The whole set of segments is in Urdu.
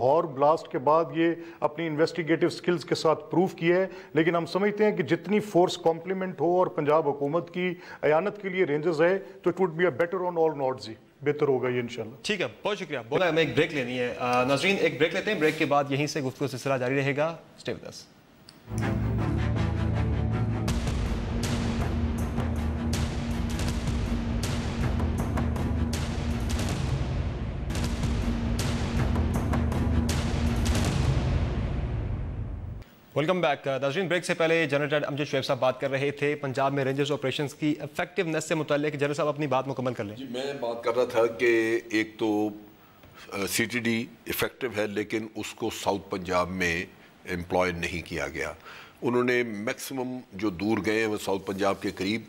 لاہور بلاسٹ کے بعد یہ اپنی انویسٹیگیٹو سکلز کے ساتھ پروف کیا ہے، لیکن ہم سمجھتے ہیں کہ جتنی فورس کمپلیمنٹ ہو اور پنجاب حکومت کی اعانت کے لیے رینجرز ہے تو it would be a better on all notes, بہتر ہوگا یہ انشاءاللہ. ٹھیک ہے، بہت شکریہ. بولا ہمیں ایک بریک لینی ہے. ناظرین ایک بریک لیتے ہیں، بریک کے بعد یہیں سے گفتگو سلسلہ جاری رہے گا. Stay with us. Welcome back. ناظرین بریک سے پہلے جنرل امجد شعیب صاحب بات کر رہے تھے پنجاب میں رینجرز آپریشنز کی افیکٹونیس سے متعلق. جنرل صاحب اپنی بات مکمل کر لیں. جی میں بات کر رہا تھا کہ ایک تو سی ٹی ڈی افیکٹو ہے لیکن اس کو ساؤتھ پنجاب میں امپلائے نہیں کیا گیا. انہوں نے میکسیمم جو دور گئے ہیں وہ ساؤتھ پنجاب کے قریب،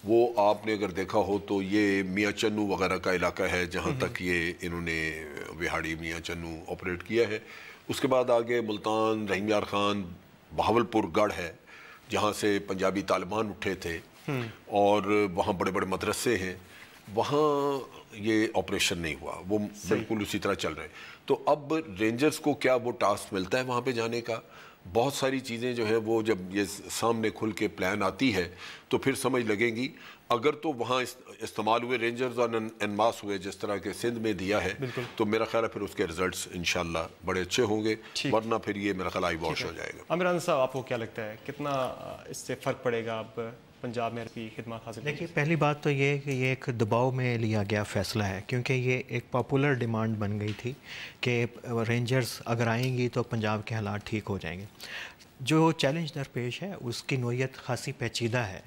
وہ آپ نے اگر دیکھا ہو تو یہ میاں چنو وغیرہ کا علاقہ ہے جہاں تک یہ انہوں نے وہاڑی میاں چنو آپریٹ کیا ہے. اس کے بعد آگے ملتان، رحیم یار خان، بہاولپور گڑھ ہے جہاں سے پنجابی طالبان اٹھے تھے اور وہاں بڑے بڑے مدرسے ہیں، وہاں یہ آپریشن نہیں ہوا، وہ بالکل اسی طرح چل رہے. تو اب رینجرز کو کیا وہ ٹاسک ملتا ہے وہاں پہ جانے کا؟ بہت ساری چیزیں جو ہیں وہ جب یہ سامنے کھل کے پلان آتی ہے تو پھر سمجھ لگیں گی. اگر تو وہاں استعمال ہوئے رینجرز اور انماس ہوئے جس طرح کے سندھ میں دیا ہے تو میرا خیال ہے پھر اس کے رزلٹس انشاءاللہ بڑے اچھے ہوں گے، ورنہ پھر یہ میرا خیال آئی واش ہو جائے گا. عامر صاحب آپ کو کیا لگتا ہے کتنا اس سے فرق پڑے گا اب پنجاب میں کی خدمات حاصل؟ دیکھیے پہلی بات تو یہ ہے کہ یہ ایک دباؤ میں لیا گیا فیصلہ ہے، کیونکہ یہ ایک پاپولر ڈیمانڈ بن گئی تھی کہ رینجرز اگر آئیں گی تو پنجاب کے حالات ٹھیک ہو جائیں گے. جو چیلنج درپیش ہے اس کی نوعیت خاصی پیچیدہ ہے.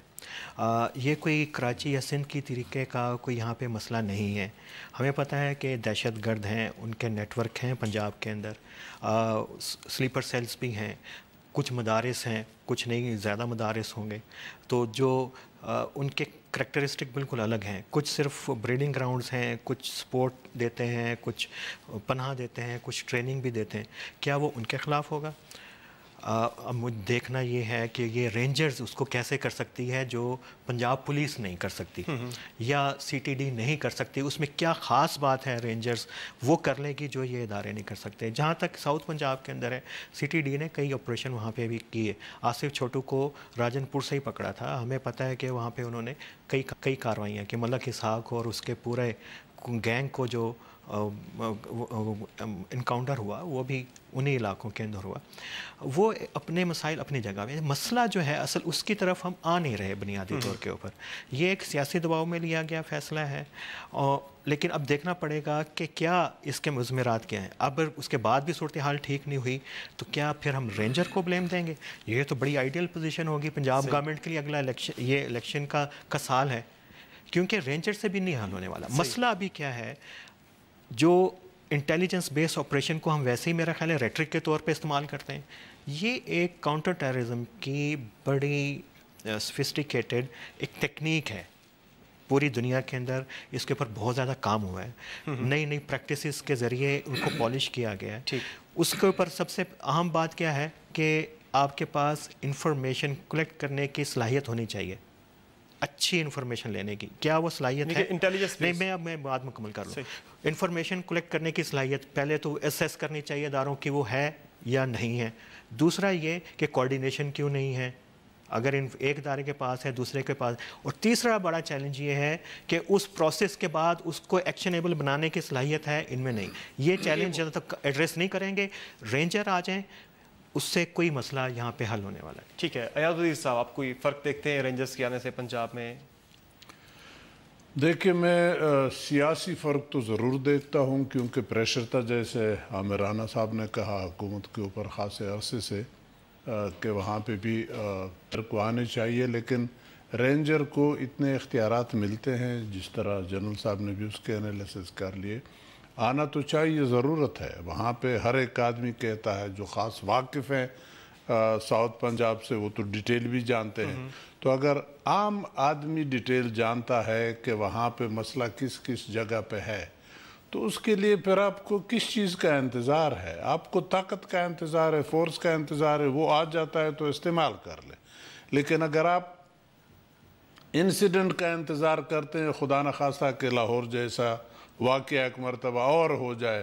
یہ کوئی کراچی یا سندھ کی طریقے کا کوئی یہاں پہ مسئلہ نہیں ہے. ہمیں پتہ ہے کہ دہشت گرد ہیں، ان کے نیٹ ورک ہیں پنجاب کے اندر، سلیپر سیلز بھی ہیں، کچھ مدارس ہیں، کچھ نہیں زیادہ مدارس ہوں گے، تو جو ان کے کریکٹرسٹک بالکل الگ ہیں. کچھ صرف بریڈنگ گراؤنڈز ہیں، کچھ سپورٹ دیتے ہیں، کچھ پناہ دیتے ہیں، کچھ ٹریننگ بھی دیتے ہیں. کیا وہ ان کے خلاف ہوگا؟ اب دیکھنا یہ ہے کہ یہ رینجرز اس کو کیسے کر سکتی ہے جو پنجاب پولیس نہیں کر سکتی یا سی ٹی ڈی نہیں کر سکتی. اس میں کیا خاص بات ہے رینجرز وہ کر لے گی جو یہ ادارے نہیں کر سکتے. جہاں تک ساؤتھ پنجاب کے اندر ہے، سی ٹی ڈی نے کئی آپریشن وہاں پہ بھی کیے. آصف چھوٹو کو راجن پور سے ہی پکڑا تھا. ہمیں پتہ ہے کہ وہاں پہ انہوں نے کئی کارروائیاں کی. ملک اسحاق اور اس کے پورے گینگ کو جو انکاؤنٹر ہوا وہ بھی انہی علاقوں کے اندر ہوا. وہ اپنے مسائل اپنی جگہ میں، مسئلہ جو ہے اصل اس کی طرف ہم آ نہیں رہے بنیادی طور کے اوپر. یہ ایک سیاسی دباؤ میں لیا گیا فیصلہ ہے، لیکن اب دیکھنا پڑے گا کہ کیا اس کے مضمرات کیا ہیں. اب اس کے بعد بھی صورتحال ٹھیک نہیں ہوئی تو کیا پھر ہم رینجر کو بلیم دیں گے؟ یہ تو بڑی آئیڈیل پوزیشن ہوگی پنجاب گورنمنٹ کے لیے. اگلا الیکشن، یہ الیکشن کا سال ہے، کیونکہ رینجر سے بھی نہیں حل ہونے والا. مسئلہ ابھی کیا ہے، جو انٹیلیجنس بیس آپریشن کو ہم ویسے ہی میرا خیال ہے ریٹرک کے طور پہ استعمال کرتے ہیں، یہ ایک کاؤنٹر ٹیررزم کی بڑی سفسٹیکیٹڈ ایک ٹیکنیک ہے. پوری دنیا کے اندر اس کے اوپر بہت زیادہ کام ہوا ہے، نئی پریکٹسز کے ذریعے ان کو پالش کیا گیا ہے. اس کے اوپر سب سے اہم بات کیا ہے کہ آپ کے پاس انفارمیشن کلیکٹ کرنے کی صلاحیت ہونی چاہیے، اچھی انفارمیشن لینے کی. کیا وہ صلاحیت ہے؟ نہیں، میں بات مکمل کر لوں. انفارمیشن کلیکٹ کرنے کی صلاحیت پہلے تو اسیس کرنی چاہیے اداروں کی وہ ہے یا نہیں ہے. دوسرا یہ کہ کوارڈینیشن کیوں نہیں ہے اگر ایک ادارے کے پاس ہے دوسرے کے پاس. اور تیسرا بڑا چیلنج یہ ہے کہ اس پروسیس کے بعد اس کو ایکشنیبل بنانے کی صلاحیت ہے ان میں نہیں. یہ چیلنج جب تک ایڈریس نہیں کریں گے رینجر آ جائیں اس سے کوئی مسئلہ یہاں پہ حل ہونے والا ہے. ٹھیک ہے. ایاز عزیز صاحب آپ کوئی فرق دیکھتے ہیں رینجرز کے آنے سے پنجاب میں؟ دیکھیں میں سیاسی فرق تو ضرور دیکھتا ہوں، کیونکہ پریشر تھا جیسے عامر رانا صاحب نے کہا حکومت کے اوپر خاصے عرصے سے کہ وہاں پہ بھی کو آنے چاہیے، لیکن رینجر کو اتنے اختیارات ملتے ہیں جس طرح جنرل صاحب نے بھی اس کے انالیسس کر لیے. آنا تو چاہیے، ضرورت ہے. وہاں پہ ہر ایک آدمی کہتا ہے جو خاص واقف ہیں ساؤتھ پنجاب سے وہ تو ڈیٹیل بھی جانتے ہیں. تو اگر عام آدمی ڈیٹیل جانتا ہے کہ وہاں پہ مسئلہ کس جگہ پہ ہے تو اس کے لیے پھر آپ کو کس چیز کا انتظار ہے؟ آپ کو طاقت کا انتظار ہے، فورس کا انتظار ہے، وہ آ جاتا ہے تو استعمال کر لیں. لیکن اگر آپ انسیڈنٹ کا انتظار کرتے ہیں، خدا نخواستہ کہ لاہور جیسا واقعہ ایک مرتبہ اور ہو جائے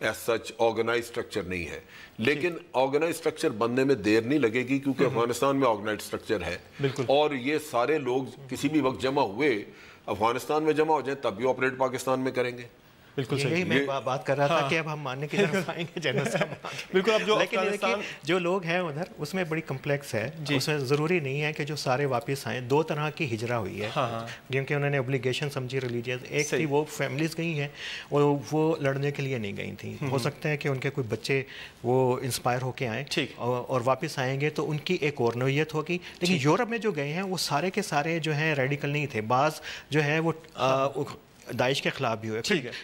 ایز سچ آرگنائز اسٹرکچر نہیں ہے، لیکن آرگنائز اسٹرکچر بننے میں دیر نہیں لگے گی کیونکہ افغانستان میں آرگنائز اسٹرکچر ہے، اور یہ سارے لوگ کسی بھی وقت جمع ہوئے افغانستان میں جمع ہو جائیں تب بھی آپریٹ پاکستان میں کریں گے. بالکل یہی میں بات کر رہا تھا کہ اب ہم ماننے کی طرف آئیں گے جنرل صاحب. بالکل. اب جو لیکن جو لوگ ہیں ادھر اس میں بڑی کمپلیکس ہے، اس میں ضروری نہیں ہے کہ جو سارے واپس آئیں. دو طرح کی ہجرا ہوئی ہے کیونکہ انہوں نے اوبلیگیشن سمجھی ریلیجیس. ایک تھی وہ فیملیز گئی ہیں وہ لڑنے کے لیے نہیں گئی تھیں، ہو سکتا ہے کہ ان کے کوئی بچے وہ انسپائر ہو کے آئیں اور واپس آئیں گے تو ان کی ایک اور نوعیت ہوگی. لیکن یورپ میں جو گئے ہیں وہ سارے کے سارے جو ہیں ریڈیکل نہیں تھے، بعض جو ہے وہ داعش کے خلاف بھی ہوئے.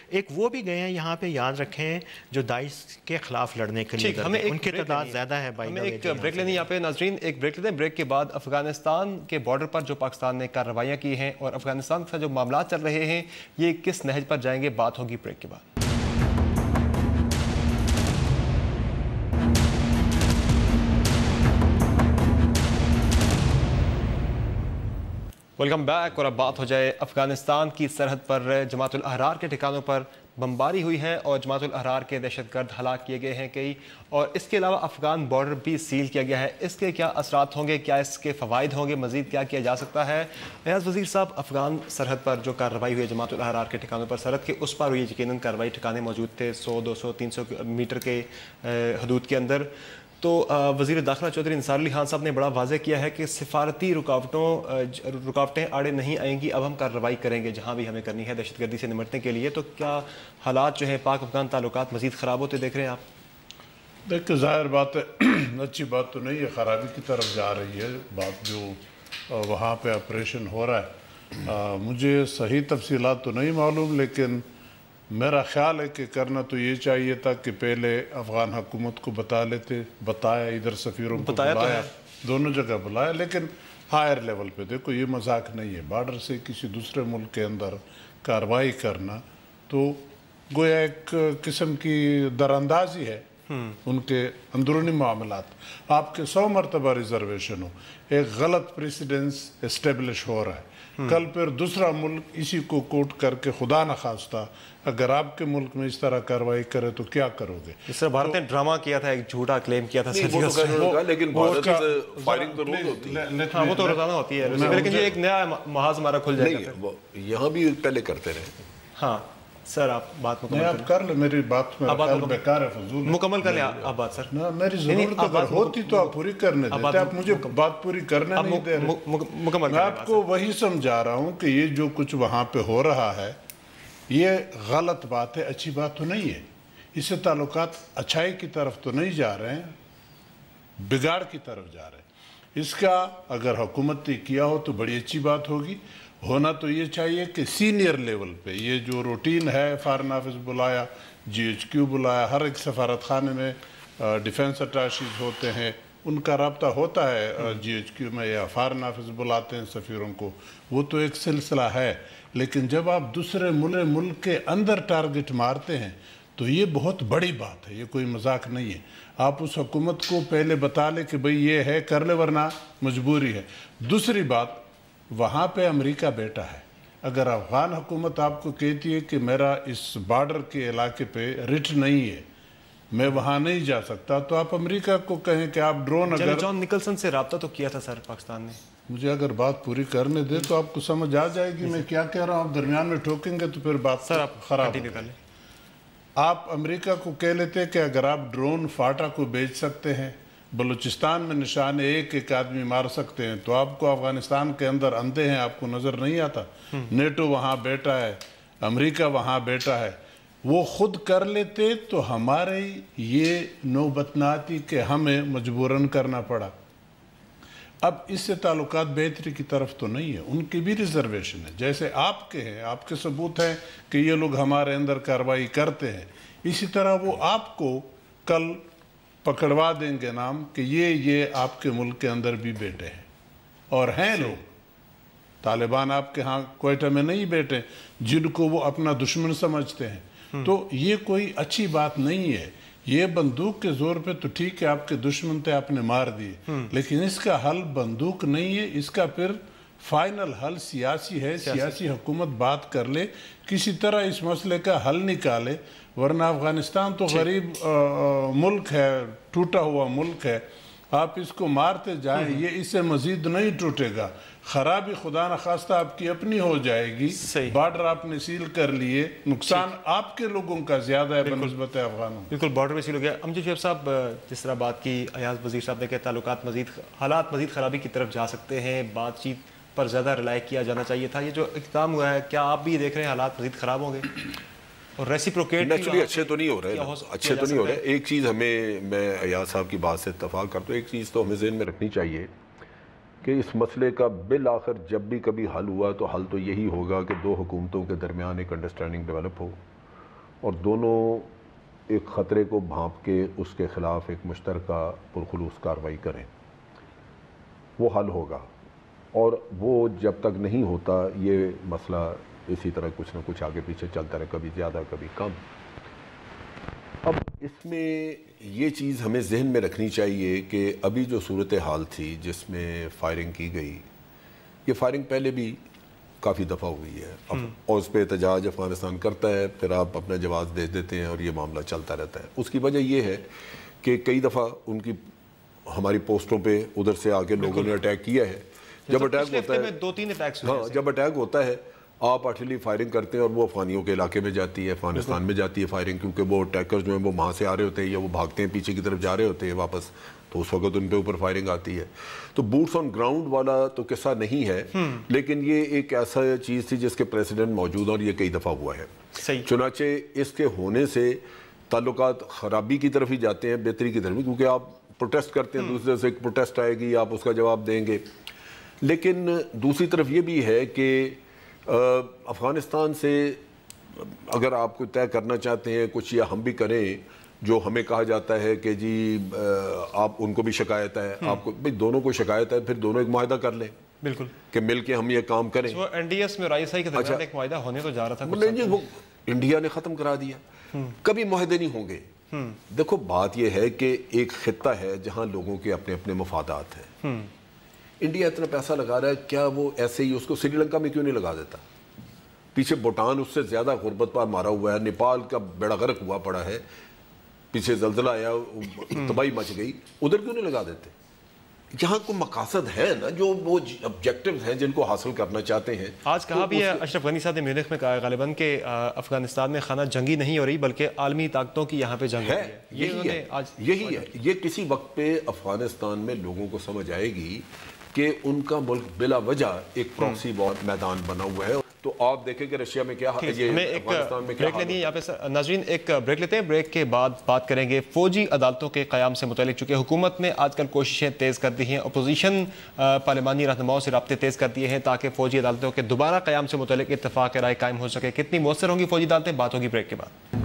ایک وہ بھی گئے ہیں یہاں پہ، یاد رکھیں، جو داعش کے خلاف لڑنے کے لیے ہمیں ان کی تعداد زیادہ ہے. ہمیں ایک بریک لینی یہاں پہ ناظرین، ایک بریک لیتے ہیں. بریک کے بعد افغانستان کے بارڈر پر جو پاکستان نے کارروائیاں کی ہیں اور افغانستان کے ساتھ جو معاملات چل رہے ہیں یہ کس نہج پر جائیں گے، بات ہوگی بریک کے بعد. Welcome back. اور اب بات ہو جائے افغانستان کی سرحد پر جماعت الاحرار کے ٹھکانوں پر بمباری ہوئی ہے اور جماعت الاحرار کے دہشت گرد ہلاک کیے گئے ہیں کئی، اور اس کے علاوہ افغان بارڈر بھی سیل کیا گیا ہے. اس کے کیا اثرات ہوں گے، کیا اس کے فوائد ہوں گے، مزید کیا کیا جا سکتا ہے؟ ریاض وزیر صاحب، افغان سرحد پر جو کارروائی ہوئی ہے جماعت الاحرار کے ٹھکانوں پر، سرحد کے اس پر ہوئی یقیناً کارروائی، ٹھکانے موجود تھے 100 200 300 میٹر کے حدود کے اندر. تو وزیر داخلہ چودھری انصار علی خان صاحب نے بڑا واضح کیا ہے کہ سفارتی رکاوٹیں آڑے نہیں آئیں گی، اب ہم کارروائی کریں گے جہاں بھی ہمیں کرنی ہے دہشت گردی سے نمٹنے کے لیے. تو کیا حالات جو ہیں پاک افغان تعلقات مزید خراب ہوتے دیکھ رہے ہیں آپ؟ دیکھیں ظاہر بات ہے، اچھی بات تو نہیں ہے، خرابی کی طرف جا رہی ہے بات. جو وہاں پہ آپریشن ہو رہا ہے مجھے صحیح تفصیلات تو نہیں معلوم، لیکن میرا خیال ہے کہ کرنا تو یہ چاہیے تھا کہ پہلے افغان حکومت کو بتایا، ادھر سفیروں کو بلایا، دونوں جگہ بلایا، لیکن ہائر لیول پہ. دیکھو یہ مذاق نہیں ہے، بارڈر سے کسی دوسرے ملک کے اندر کارروائی کرنا تو گویا ایک قسم کی دراندازی ہے ان کے اندرونی معاملات. آپ کے 100 مرتبہ ریزرویشن ہو، ایک غلط پریسیڈنس اسٹیبلش ہو رہا ہے، کل پھر دوسرا ملک اسی کو کوٹ کر کے خدا نخواستہ اگر آپ کے ملک میں اس طرح کارروائی کرے تو کیا کرو گے؟ اس سے بھارت نے ڈرامہ کیا تھا، ایک جھوٹا کلیم کیا تھا، لیکن بھارت فائرنگ تو روز ہوتی ہے، وہ تو روزانہ ہوتی ہے، لیکن یہ ایک نیا محاذ ہمارا کھل جائے گا. یہاں بھی پہلے کرتے رہے. ہاں سر آپ بات مکمل کر لیں، میری بات بیکار ہے، فضول مکمل کر لیں آپ بات. سر میری ضرورت اگر ہوتی تو آپ پوری کرنے دیتے، آپ مجھے بات پوری کرنے نہیں دے رہے. میں آپ کو وہی سمجھا رہا ہوں کہ یہ جو کچھ وہاں پہ ہو رہا ہے یہ غلط بات ہے، اچھی بات تو نہیں ہے. اس سے تعلقات اچھائی کی طرف تو نہیں جا رہے ہیں، بگاڑ کی طرف جا رہے ہیں. اس کا اگر حکومت نے کیا ہو تو بڑی اچھی بات ہوگی. ہونا تو یہ چاہیے کہ سینئر لیول پہ یہ جو روٹین ہے، فارن آفس بلایا، GHQ بلایا، ہر ایک سفارت خانے میں ڈیفنس اٹاشیز ہوتے ہیں، ان کا رابطہ ہوتا ہے GHQ میں، یا فارن آفس بلاتے ہیں سفیروں کو، وہ تو ایک سلسلہ ہے. لیکن جب آپ دوسرے ملک کے اندر ٹارگٹ مارتے ہیں تو یہ بہت بڑی بات ہے، یہ کوئی مذاق نہیں ہے. آپ اس حکومت کو پہلے بتا لیں کہ بھئی یہ ہے، کر لے، ورنہ مجبوری ہے. دوسری بات، وہاں پہ امریکہ بیٹا ہے. اگر افغان حکومت آپ کو کہتی ہے کہ میرا اس بارڈر کے علاقے پہ رٹ نہیں ہے، میں وہاں نہیں جا سکتا، تو آپ امریکہ کو کہیں کہ آپ ڈرون اگر جان نکلسن سے رابطہ تو کیا تھا سر پاکستان نے. مجھے اگر بات پوری کرنے دے تو آپ کو سمجھ آ جائے گی میں کیا کہہ رہا ہوں. آپ درمیان میں ٹھوکیں گے تو پھر بات خراب ہو جائے. آپ امریکہ کو کہہ لیتے کہ اگر آپ ڈرون فاٹا کو بیچ سکتے ہیں، بلوچستان میں نشان ایک آدمی مار سکتے ہیں، تو آپ کو افغانستان کے اندر اندھے ہیں، آپ کو نظر نہیں آتا. نیٹو وہاں بیٹا ہے، امریکہ وہاں بیٹا ہے. وہ خود کر لیتے تو ہمارے یہ نوبت نہ آتی کہ ہمیں مجبوراً کرنا پڑا. اب اس سے تعلقات بہتری کی طرف تو نہیں ہے. ان کی بھی ریزرویشن ہے، جیسے آپ کے ہیں، آپ کے ثبوت ہیں کہ یہ لوگ ہمارے اندر کارروائی کرتے ہیں، اسی طرح وہ آپ کو کل پکڑوا دیں گے نام کہ یہ آپ کے ملک کے اندر بھی بیٹے ہیں، اور ہیں لوگ. طالبان آپ کے ہاں کوئٹہ میں نہیں بیٹے جن کو وہ اپنا دشمن سمجھتے ہیں. تو یہ کوئی اچھی بات نہیں ہے. یہ بندوق کے زور پہ تو ٹھیک ہے، آپ کے دشمن تھے، آپ نے مار دیے، لیکن اس کا حل بندوق نہیں ہے، اس کا پھر فائنل حل سیاسی ہے، سیاسی حکومت بات کر لے، کسی طرح اس مسئلے کا حل نکالے، ورنہ افغانستان تو غریب ملک ہے، ٹوٹا ہوا ملک ہے، آپ اس کو مارتے جائیں، یہ اس سے مزید نہیں ٹوٹے گا، خرابی خدا نخواستہ آپ کی اپنی ہو جائے گی، بارڈر آپ نے سیل کر لیے، نقصان آپ کے لوگوں کا زیادہ ہے بنسبت افغانوں۔ بالکل بارڈر پہ سیل ہو گیا۔ امجد شعیب صاحب، جس طرح بات کی ایاز وزیر صاحب نے کہ تعلقات حالات مزید خرابی کی طرف جا سکتے ہیں، بات چیت پر زیادہ رلائی کیا جانا چاہیے تھا، یہ جو اقدام ہوا ہے کیا آپ بھی دیکھ رہے ہیں حالات مزید خراب ہوں گے اور ریسیپروکیٹ نیچرلی اچھے تو نہیں ہو رہے، اچھے تو نہیں ہو رہے۔ ایک چیز ہمیں، میں ایاز صاحب کی بات سے اتفاق کرتا ہوں، ایک چیز تو ہمیں ذہن میں رکھنی چاہیے کہ اس مسئلے کا بالآخر جب بھی کبھی حل ہوا تو حل تو یہی ہوگا کہ دو حکومتوں کے درمیان ایک انڈرسٹینڈنگ ڈیولپ ہو اور دونوں ایک خطرے کو بھانپ کے اس کے خلاف ایک مشترکہ پرخلوص کارروائی کریں، وہ حل ہوگا۔ اور وہ جب تک نہیں ہوتا یہ مسئلہ اسی طرح کچھ نہ کچھ آگے پیچھے چلتا رہے، کبھی زیادہ کبھی کم۔ اب اس میں یہ چیز ہمیں ذہن میں رکھنی چاہیے کہ ابھی جو صورتحال تھی جس میں فائرنگ کی گئی، یہ فائرنگ پہلے بھی کافی دفعہ ہوئی ہے اور اس پہ احتجاج افغانستان کرتا ہے، پھر آپ اپنا جواز دے دیتے ہیں اور یہ معاملہ چلتا رہتا ہے۔ اس کی وجہ یہ ہے کہ کئی دفعہ ان کی ہماری پوسٹوں پہ ادھر سے آ کے لوگوں نے اٹیک کیا ہے۔ جب اٹیک ہوتا ہے، دو تین اٹیکس، ہاں جب اٹیک ہوتا ہے آپ آرٹلری فائرنگ کرتے ہیں اور وہ افغانیوں کے علاقے میں جاتی ہے، افغانستان میں جاتی ہے فائرنگ، کیونکہ وہ اٹیکر جو ہیں وہ وہاں سے آ رہے ہوتے ہیں یا وہ بھاگتے ہیں پیچھے کی طرف جا رہے ہوتے ہیں واپس، تو اس وقت ان پہ اوپر فائرنگ آتی ہے۔ تو بوٹس آن گراؤنڈ والا تو قصہ نہیں ہے، لیکن یہ ایک ایسا چیز تھی جس کے پریسیڈنٹ موجود ہیں اور یہ کئی دفعہ ہوا ہے۔ چنانچہ اس کے ہونے سے تعلقات خرابی کی طرف ہی جاتے ہیں، بہتری کی طرف، کیونکہ آپ پروٹیسٹ کرتے ہیں، دوسرے سے ایک پروٹیسٹ آئے گی، آپ اس کا جواب دیں گے۔ لیکن دوسری طرف یہ بھی ہے کہ افغانستان سے اگر آپ کو طے کرنا چاہتے ہیں کچھ، یا ہم بھی کریں جو ہمیں کہا جاتا ہے کہ جی آپ ان کو بھی شکایت ہے، آپ کو بھئی دونوں کو شکایت ہے، پھر دونوں ایک معاہدہ کر لیں، بالکل، کہ مل کے ہم یہ کام کریں۔ وہ این ڈی ایس میں رائیسائی کے درمیان ایک معاہدہ ہونے تو جا رہا تھا، نہیں جی وہ انڈیا نے ختم کرا دیا، کبھی معاہدے نہیں ہوں گے۔ دیکھو بات یہ ہے کہ ایک خطہ ہے جہاں لوگوں کے اپنے اپنے مفادات ہیں، انڈیا اتنا پیسہ لگا رہا ہے، کیا وہ ایسے ہی اس کو سری لنکا میں کیوں نہیں لگا دیتا؟ پیچھے بھوٹان اس سے زیادہ غربت پر مارا ہوا ہے، نیپال کا بیڑا غرق ہوا پڑا ہے، پیچھے زلزلہ آیا، تباہی مچ گئی، ادھر کیوں نہیں لگا دیتے؟ یہاں کو مقاصد ہے نا، جو وہ آبجیکٹیوز ہیں جن کو حاصل کرنا چاہتے ہیں۔ آج کہا بھی ہے اشرف غنی صاحب نے میونخ میں کہا غالباً کہ افغانستان میں خانہ جنگی نہیں ہو رہی بلکہ عالمی طاقتوں کی یہاں پہ جنگ ہے۔ یہی ہے، یہ کسی وقت پہ افغانستان میں لوگوں کو سمجھ آئے گی کہ ان کا ملک بلا وجہ ایک پراکسی وار میدان بنا ہوا ہے۔ تو آپ دیکھیں کہ رشیا میں کیا ہے، افغانستان میں کیا بریک لینی ہے یہاں پہ۔ ناظرین ایک بریک لیتے ہیں، بریک کے بعد بات کریں گے فوجی عدالتوں کے قیام سے متعلق۔ چونکہ حکومت نے آج کل کوششیں تیز کر دی ہیں، اپوزیشن پارلیمانی رہنماؤں سے رابطے تیز کر دیے ہیں تاکہ فوجی عدالتوں کے دوبارہ قیام سے متعلق اتفاق رائے قائم ہو سکے۔ کتنی مؤثر ہوں گی فوجی عدالتیں، بات ہوگی بریک کے بعد۔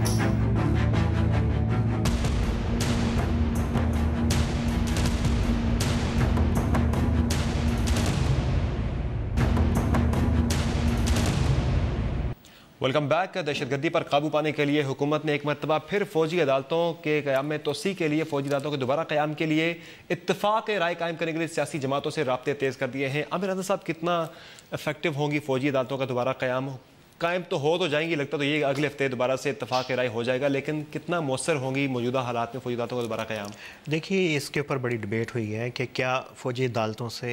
Welcome back. دہشت گردی پر قابو پانے کے لیے حکومت نے ایک مرتبہ پھر فوجی عدالتوں کے قیام میں توسیع کے لیے، فوجی عدالتوں کے دوبارہ قیام کے لیے اتفاق رائے قائم کرنے کے لیے سیاسی جماعتوں سے رابطے تیز کر دیے ہیں۔ عامر رضا صاحب، کتنا افیکٹو ہوں گی فوجی عدالتوں کا دوبارہ قیام؟ قائم تو ہو تو جائیں گی، لگتا تو یہ اگلے ہفتے دوبارہ سے اتفاق رائے ہو جائے گا، لیکن کتنا مؤثر ہوں گی موجودہ حالات میں فوجی عدالتوں کا دوبارہ قیام؟ دیکھیے اس کے اوپر بڑی ڈبیٹ ہوئی ہے کہ کیا فوجی عدالتوں سے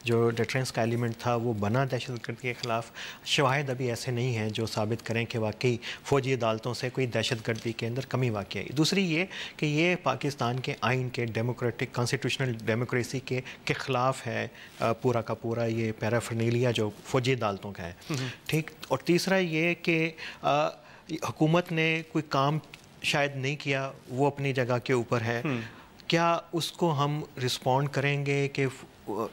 جو ڈیٹرنس کا ایلیمنٹ تھا وہ بنا دہشت گردی کے خلاف۔ شواہد ابھی ایسے نہیں ہیں جو ثابت کریں کہ واقعی فوجی عدالتوں سے کوئی دہشت گردی کے اندر کمی واقع ہے۔ دوسری یہ کہ یہ پاکستان کے آئین کے ڈیموکریٹک کانسٹیٹیوشنل ڈیموکریسی کے خلاف ہے پورا کا پورا یہ پیرافرنیلیا جو فوجی عدالتوں کا ہے، ٹھیک۔ اور تیسرا یہ کہ حکومت نے کوئی کام شاید نہیں کیا، وہ اپنی جگہ کے اوپر ہے، کیا اس کو ہم رسپونڈ کریں گے کہ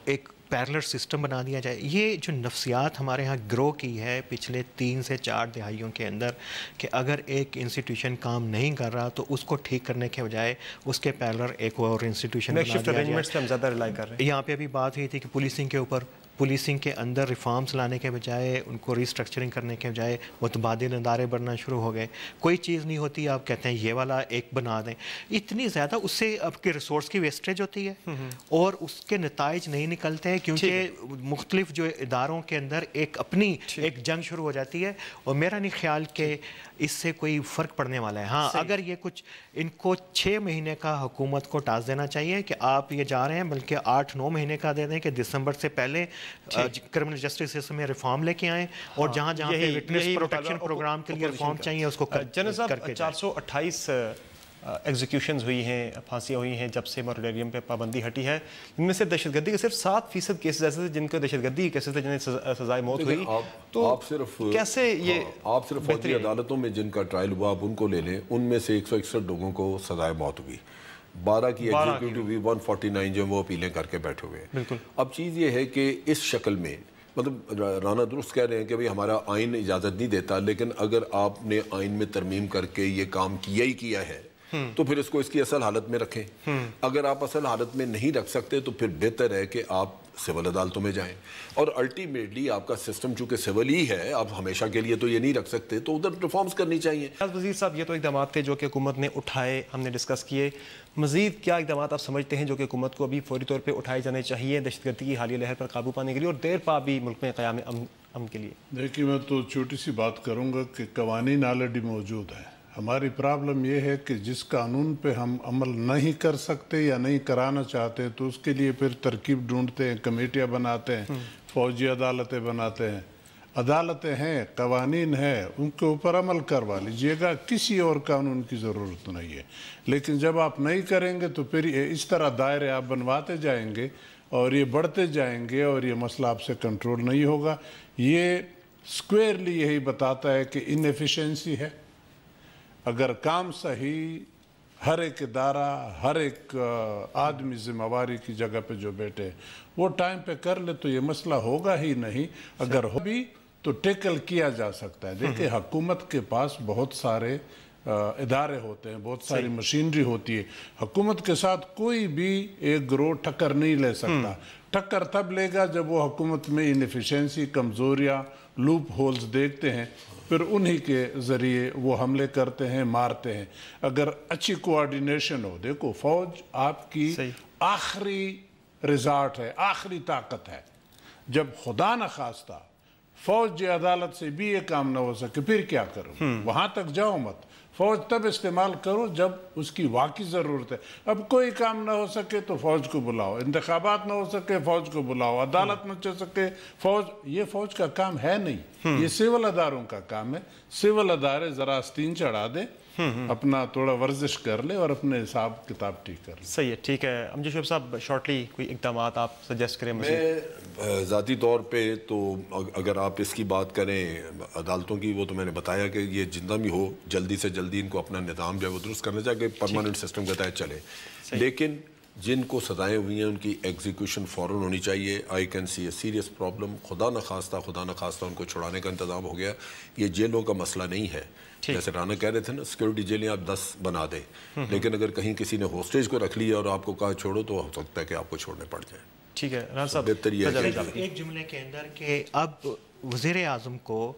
ایک پیرلر سسٹم بنا دیا جائے؟ یہ جو نفسیات ہمارے ہاں گرو کی ہے پچھلے 3 سے 4 دہائیوں کے اندر کہ اگر ایک انسٹیٹیوشن کام نہیں کر رہا تو اس کو ٹھیک کرنے کے بجائے اس کے پیرلر ایک اور انسٹیٹیوشن بنا دیا جائے۔ یہاں پہ ابھی بات ہوئی تھی کہ پولیسنگ کے اوپر پولیسنگ کے اندر ریفارمز لانے کے بجائے ان کو ریسٹرکچرنگ کرنے کے بجائے متبادل ادارے بننا شروع ہو گئے. کوئی چیز نہیں ہوتی, آپ کہتے ہیں یہ والا ایک بنا دیں. اتنی زیادہ اس سے آپ کے ریسورس کی ویسٹیج ہوتی ہے اور اس کے نتائج نہیں نکلتے ہیں, کیونکہ مختلف جو اداروں کے اندر ایک اپنی ایک جنگ شروع ہو جاتی ہے. اور میرا نہیں خیال کہ اس سے کوئی فرق پڑنے والا ہے. ہاں, اگر یہ کچھ ان کو 6 مہینے کا حکومت کو ٹاسک دینا چاہیے کہ آپ یہ جا رہے ہیں, بلکہ 8-9 مہینے کا دے دیں کہ دسمبر سے پہلے کرمنل جسٹس سسٹم میں ریفارم لے کے آئیں, اور جہاں جہاں پہ وٹنس پروٹیکشن پروگرام کے لیے ریفارم چاہیے اس کو جنرل صاحب 428 ایگزیکیوشنز ہوئی ہیں, پھانسیاں ہوئی ہیں جب سے موریٹوریم پہ پابندی ہٹی ہے. ان میں سے دہشت گردی کے صرف 7% کیسز ایسے تھے جن کو دہشت گردی کیسز تھے جنہیں سزائے موت ہوئی. تو آپ صرف کیسے یہ آپ صرف فوجی عدالتوں میں جن کا ٹرائل ہوا آپ ان کو لے لیں, ان میں سے 161 لوگوں کو سزائے موت ہوئی, 12 کی ایگزیکیوٹیو ہوئی, 149 جو وہ اپیلیں کر کے بیٹھے ہوئے ہیں. اب چیز یہ ہے کہ اس شکل میں مطلب رانا درست کہہ رہے ہیں کہ بھئی ہمارا آئین اجازت نہیں دیتا, لیکن اگر آپ نے آئین میں ترمیم کر کے یہ کام کیا ہی کیا ہے تو پھر اس کو اس کی اصل حالت میں رکھیں. اگر آپ اصل حالت میں نہیں رکھ سکتے تو پھر بہتر ہے کہ آپ سول عدالتوں میں جائیں, اور الٹیمیٹلی آپ کا سسٹم چونکہ سول ہی ہے, آپ ہمیشہ کے لیے تو یہ نہیں رکھ سکتے, تو ادھر ریفارمز کرنی چاہیے. وزیر صاحب, یہ تو اقدامات تھے جو کہ حکومت نے اٹھائے, ہم نے ڈسکس کیے. مزید کیا اقدامات آپ سمجھتے ہیں جو کہ حکومت کو ابھی فوری طور پہ اٹھائے جانے چاہیے دہشت گردی کی حالیہ لہر پر قابو پانے کے لیے اور دیر پا بھی ملک میں قیام امن کے لیے؟ دیکھیے, میں تو چھوٹی سی بات کروں گا کہ قوانین آلریڈی موجود ہیں. ہماری پرابلم یہ ہے کہ جس قانون پہ ہم عمل نہیں کر سکتے یا نہیں کرانا چاہتے تو اس کے لیے پھر ترکیب ڈھونڈتے ہیں, کمیٹیاں بناتے ہیں, فوجی عدالتیں بناتے ہیں. عدالتیں ہیں, قوانین ہیں, ان کے اوپر عمل کروا لیجئے گا, کسی اور قانون کی ضرورت نہیں ہے. لیکن جب آپ نہیں کریں گے تو پھر اس طرح دائرے آپ بنواتے جائیں گے اور یہ بڑھتے جائیں گے اور یہ مسئلہ آپ سے کنٹرول نہیں ہوگا. یہ سکویئرلی یہی بتاتا ہے کہ انیفیشنسی ہے. اگر کام صحیح ہر ایک ادارہ, ہر ایک آدمی ذمہ واری کی جگہ پہ جو بیٹھے وہ ٹائم پہ کر لے تو یہ مسئلہ ہوگا ہی نہیں. اگر ہو بھی تو ٹیکل کیا جا سکتا ہے. دیکھیں, حکومت کے پاس بہت سارے ادارے ہوتے ہیں, بہت ساری مشینری ہوتی ہے. حکومت کے ساتھ کوئی بھی ایک گروہ ٹکر نہیں لے سکتا. ٹکر تب لے گا جب وہ حکومت میں انیفیشنسی, کمزوریاں, لوپ ہولز دیکھتے ہیں, پھر انہی کے ذریعے وہ حملے کرتے ہیں, مارتے ہیں. اگر اچھی کوارڈینیشن ہو, دیکھو فوج آپ کی آخری ریزارٹ ہے, آخری طاقت ہے. جب خدا نخواستہ فوج عدالت سے بھی یہ کام نہ ہو سکے پھر کیا کرو؟ وہاں تک جاؤ مت. فوج تب استعمال کرو جب اس کی واقعی ضرورت ہے. اب کوئی کام نہ ہو سکے تو فوج کو بلاؤ, انتخابات نہ ہو سکے فوج کو بلاؤ, عدالت نہ چل سکے فوج. یہ فوج کا کام ہے نہیں, یہ سول اداروں کا کام ہے. سول ادارے ذرا آستین چڑھا دے, اپنا تھوڑا ورزش کر لے اور اپنے حساب کتاب ٹھیک کر لے. صحیح ہے, ٹھیک ہے. امجد شعیب صاحب, شارٹلی کوئی اقدامات آپ سجیسٹ کریں؟ میں ذاتی طور پہ تو اگر آپ اس کی بات کریں عدالتوں کی, وہ تو میں نے بتایا کہ یہ جتنا بھی ہو جلدی سے جلدی ان کو اپنا نظام جو ہے وہ درست کرنا چاہیے کہ پرماننٹ سسٹم کے تحت چلے. لیکن جن کو سزائیں ہوئی ہیں ان کی ایگزیکیوشن فوراً ہونی چاہیے. I can see a serious problem. خدا نخواستہ ان کو چھڑانے کا انتظام ہو گیا. یہ جیلوں کا مسئلہ نہیں ہے, جیسے رانا کہہ رہے تھے نا, سیکورٹی جیلیں آپ 10 بنا دیں, لیکن اگر کہیں کسی نے ہوسٹیج کو رکھ لیا اور آپ کو کہا چھوڑو تو ہو سکتا ہے کہ آپ کو چھوڑنے پڑ جائے. ٹھیک ہے رانا صاحب, بہتر یہ ہے ایک جملے کے اندر کہ اب وزیر اعظم کو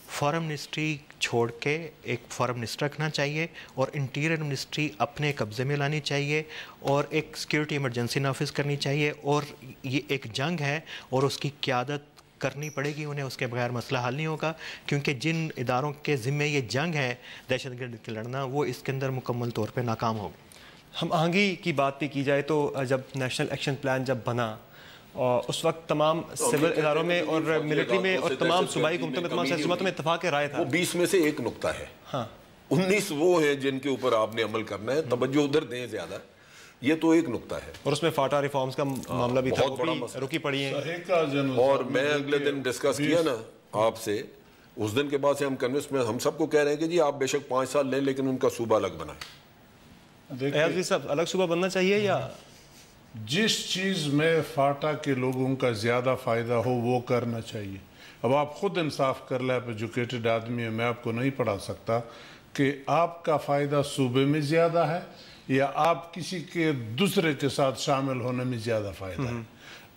فارم منسٹری چھوڑ کے ایک فارم منسٹر رکھنا چاہیے اور انٹیریئر منسٹری اپنے قبضے میں لانی چاہیے اور ایک سیکیورٹی ایمرجنسی نافذ کرنی چاہیے. اور یہ ایک جنگ ہے اور اس کی قیادت کرنی پڑے گی انہیں, اس کے بغیر مسئلہ حل نہیں ہوگا. کیونکہ جن اداروں کے ذمے یہ جنگ ہے دہشت گردی کے لڑنا, وہ اس کے اندر مکمل طور پہ ناکام ہوگا. ہم آہنگی کی بات بھی کی جائے تو جب نیشنل ایکشن پلان جب بنا اور اس وقت تمام سول اداروں میں اور ملٹری میں اور تمام صوبائی حکومتوں میں, تمام سیاسی جماعتوں میں اتفاق رائے تھا. وہ 20 میں سے ایک نقطہ ہے. 19 وہ ہیں جن کے اوپر آپ نے عمل کرنا ہے, توجہ ادھر دیں زیادہ. یہ تو ایک نقطہ ہے. اور اس میں فاٹا ریفارمز کا معاملہ بھی تھا, رکی پڑی ہیں. اور میں اگلے دن ڈسکس کیا نا آپ سے, اس دن کے بعد سے ہم کنوینس میں ہم سب کو کہہ رہے ہیں کہ جی آپ بے شک 5 سال لیں لیکن ان کا صوبہ الگ بنائیں. ایاز جی صاحب, الگ صوبہ بننا چاہیے یا جس چیز میں فاٹا کے لوگوں کا زیادہ فائدہ ہو وہ کرنا چاہیے. اب آپ خود انصاف کر لیں, آپ ایجوکیٹڈ آدمی ہیں, میں آپ کو نہیں پڑھا سکتا کہ آپ کا فائدہ صوبے میں زیادہ ہے یا آپ کسی کے دوسرے کے ساتھ شامل ہونے میں زیادہ فائدہ ہے.